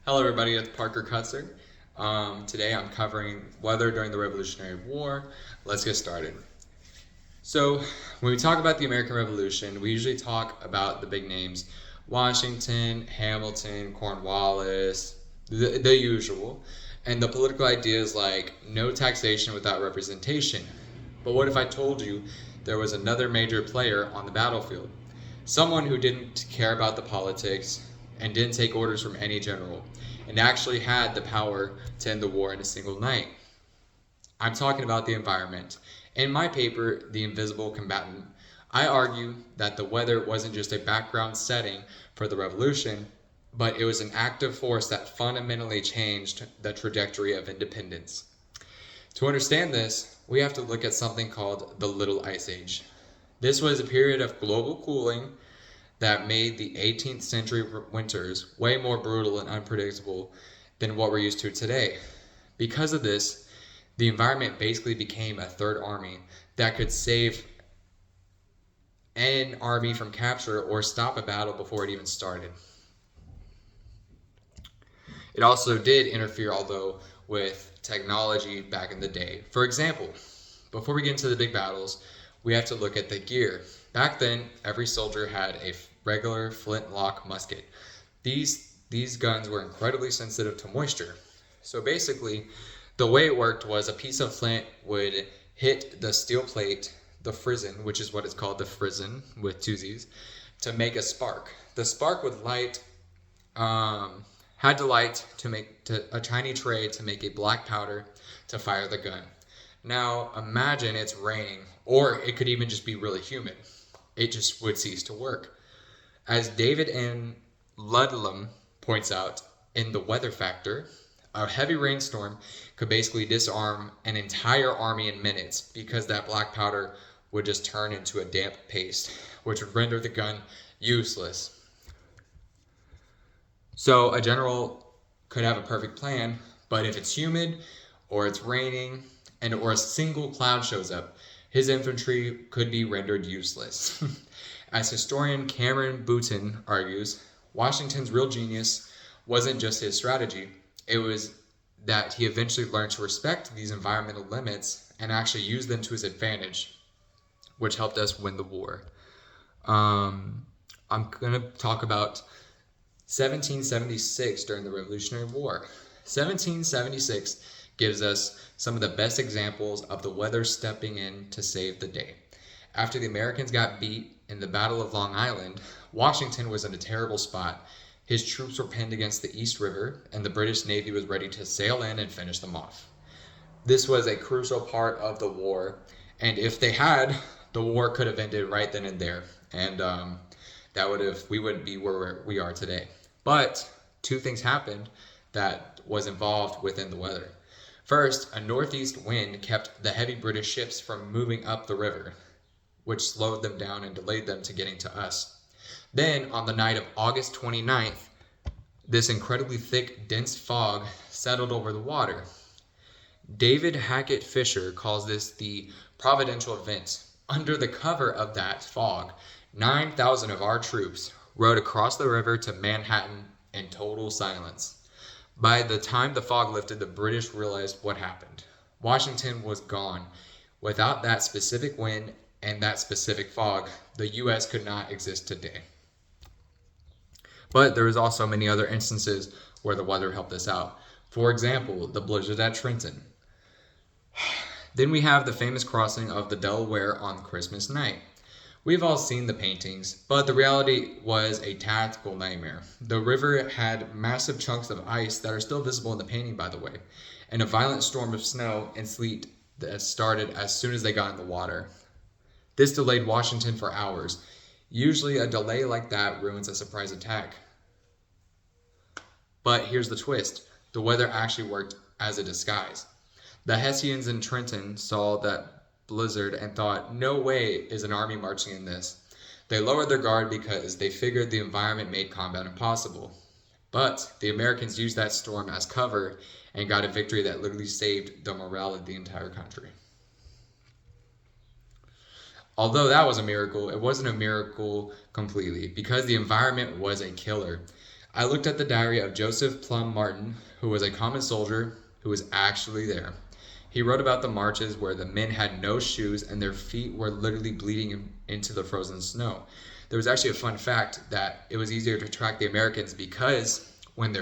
Hello, everybody. It's Parker Cutzer. Today I'm covering weather during the Revolutionary War. Let's get started. So, when we talk about the American Revolution, we usually talk about the big names Washington, Hamilton, Cornwallis, the usual, and the political ideas like no taxation without representation. But what if I told you there was another major player on the battlefield? Someone who didn't care about the politics and didn't take orders from any general, and actually had the power to end the war in a single night. I'm talking about the environment. In my paper, The Invisible Combatant, I argue that the weather wasn't just a background setting for the revolution, but it was an active force that fundamentally changed the trajectory of independence. To understand this, we have to look at something called the Little Ice Age. This was a period of global cooling that made the 18th century winters way more brutal and unpredictable than what we're used to today. Because of this, the environment basically became a third army that could save an army from capture or stop a battle before it even started. It also did interfere, although, with technology back in the day. For example, before we get into the big battles, we have to look at the gear. Back then, every soldier had a regular flintlock musket. These guns were incredibly sensitive to moisture. So basically, the way it worked was a piece of flint would hit the steel plate, the frizzen, which is what it's called, the frizzen with two Z's, to make a spark. The spark would had to light to make a tiny tray to make a black powder to fire the gun. Now imagine it's raining, or it could even just be really humid. It just would cease to work. As David N. Ludlam points out in The Weather Factor, a heavy rainstorm could basically disarm an entire army in minutes because that black powder would just turn into a damp paste, which would render the gun useless. So a general could have a perfect plan, but if it's humid or it's raining or a single cloud shows up, his infantry could be rendered useless. As historian Cameron Booten argues, Washington's real genius wasn't just his strategy, it was that he eventually learned to respect these environmental limits and actually use them to his advantage, which helped us win the war. I'm going to talk about 1776 during the Revolutionary War. 1776 gives us some of the best examples of the weather stepping in to save the day. After the Americans got beat in the Battle of Long Island, Washington was in a terrible spot. His troops were pinned against the East River, and the British Navy was ready to sail in and finish them off. This was a crucial part of the war, and if they had, the war could have ended right then and there, and we wouldn't be where we are today. But two things happened that was involved within the weather. First, a northeast wind kept the heavy British ships from moving up the river, which slowed them down and delayed them to getting to us. Then, on the night of August 29th, this incredibly thick, dense fog settled over the water. David Hackett Fisher calls this the providential event. Under the cover of that fog, 9,000 of our troops rode across the river to Manhattan in total silence. By the time the fog lifted, the British realized what happened. Washington was gone. Without that specific wind and that specific fog, the U.S. could not exist today. But there was also many other instances where the weather helped us out. For example, the blizzard at Trenton. Then we have the famous crossing of the Delaware on Christmas night. We've all seen the paintings, but the reality was a tactical nightmare. The river had massive chunks of ice that are still visible in the painting, by the way, and a violent storm of snow and sleet that started as soon as they got in the water. This delayed Washington for hours. Usually a delay like that ruins a surprise attack. But here's the twist. The weather actually worked as a disguise. The Hessians in Trenton saw that blizzard and thought, no way is an army marching in this. They lowered their guard because they figured the environment made combat impossible. But the Americans used that storm as cover and got a victory that literally saved the morale of the entire country. Although that was a miracle, it wasn't a miracle completely because the environment was a killer. I looked at the diary of Joseph Plum Martin, who was a common soldier who was actually there. He wrote about the marches where the men had no shoes and their feet were literally bleeding into the frozen snow. There was actually a fun fact that it was easier to track the Americans because when they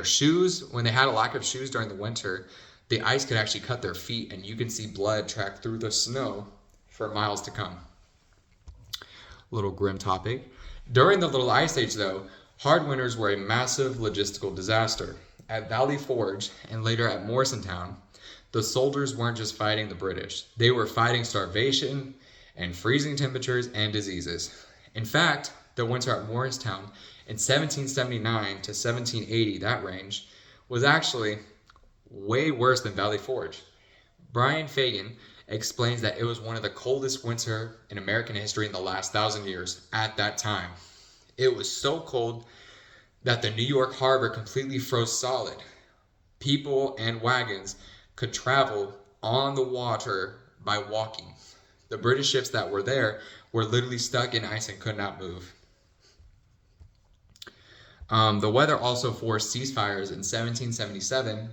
had a lack of shoes during the winter, the ice could actually cut their feet and you can see blood track through the snow for miles to come. Little grim topic. During the Little Ice Age, though, hard winters were a massive logistical disaster. At Valley Forge and later at Morrisontown, the soldiers weren't just fighting the British. They were fighting starvation and freezing temperatures and diseases. In fact, the winter at Morristown in 1779 to 1780, that range, was actually way worse than Valley Forge. Brian Fagan explains that it was one of the coldest winter in American history in the last 1,000 years at that time. It was so cold that the New York harbor completely froze solid. People and wagons could travel on the water by walking. The British ships that were there were literally stuck in ice and could not move. The weather also forced ceasefires in 1777.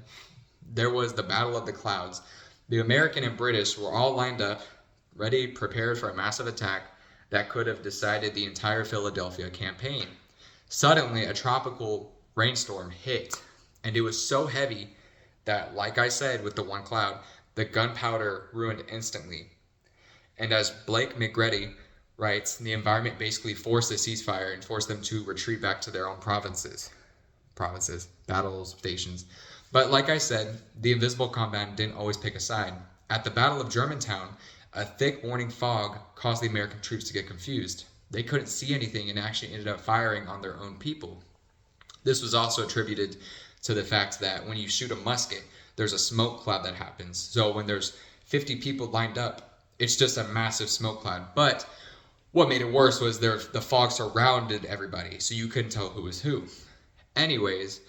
There was the Battle of the Clouds. The American and British were all lined up, ready, prepared for a massive attack that could have decided the entire Philadelphia campaign. Suddenly, a tropical rainstorm hit, and it was so heavy that, like I said with the one cloud, the gunpowder ruined instantly. And as Blake McGrady writes, the environment basically forced a ceasefire and forced them to retreat back to their own provinces, battle stations. But like I said, the invisible combatant didn't always pick a side. At the Battle of Germantown, a thick morning fog caused the American troops to get confused. They couldn't see anything and actually ended up firing on their own people. This was also attributed to the fact that when you shoot a musket, there's a smoke cloud that happens. So when there's 50 people lined up, it's just a massive smoke cloud. But what made it worse was the fog surrounded everybody, so you couldn't tell who was who. Anyways,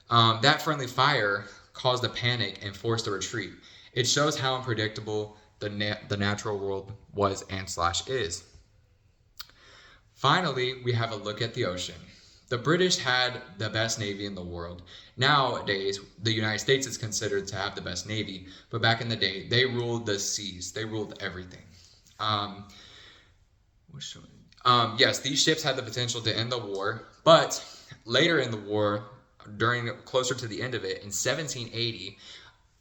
that friendly fire caused a panic and forced a retreat. It shows how unpredictable the natural world was and is. Finally, we have a look at the ocean. The British had the best navy in the world. Nowadays, the United States is considered to have the best navy, but back in the day, they ruled the seas. They ruled everything. Yes, these ships had the potential to end the war, but later in the war, closer to the end of it, in 1780,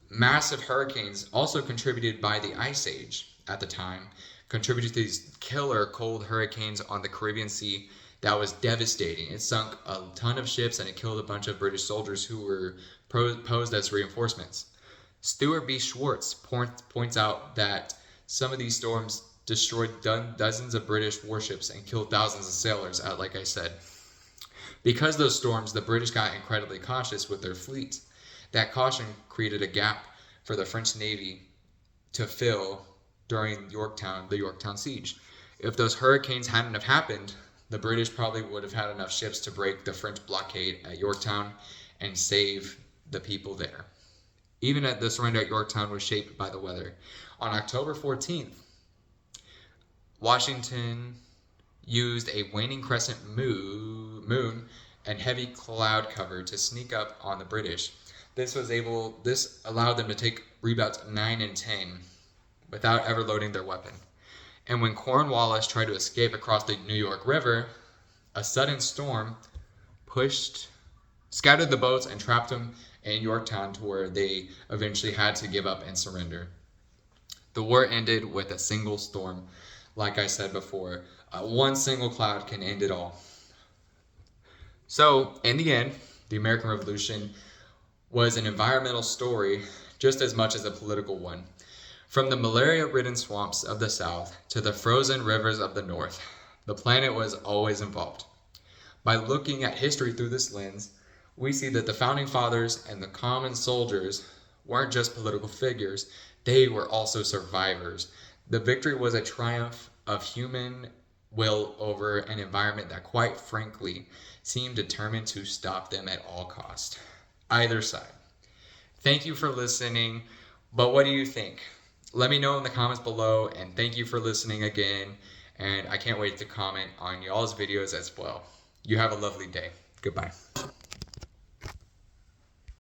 massive hurricanes, also contributed by the Ice Age at the time, contributed to these killer cold hurricanes on the Caribbean Sea that was devastating. It sunk a ton of ships and it killed a bunch of British soldiers who were posed as reinforcements. Stuart B. Schwartz points out that some of these storms destroyed dozens of British warships and killed thousands of sailors, like I said. Because those storms, the British got incredibly cautious with their fleet. That caution created a gap for the French Navy to fill during the Yorktown siege. If those hurricanes hadn't have happened, the British probably would have had enough ships to break the French blockade at Yorktown and save the people there. Even at the surrender at Yorktown was shaped by the weather. On October 14th, Washington used a waning crescent moon and heavy cloud cover to sneak up on the British. This allowed them to take redoubts 9 and 10 without ever loading their weapon. And when Cornwallis tried to escape across the New York River, a sudden storm scattered the boats and trapped them in Yorktown to where they eventually had to give up and surrender. The war ended with a single storm. Like I said before, one single cloud can end it all. So, in the end, the American Revolution was an environmental story just as much as a political one. From the malaria-ridden swamps of the South to the frozen rivers of the North, the planet was always involved. By looking at history through this lens, we see that the Founding Fathers and the common soldiers weren't just political figures, they were also survivors. The victory was a triumph of human will over an environment that, quite frankly, seemed determined to stop them at all cost. Either side. Thank you for listening, but what do you think? Let me know in the comments below, and thank you for listening again, and I can't wait to comment on y'all's videos as well. You have a lovely day. Goodbye.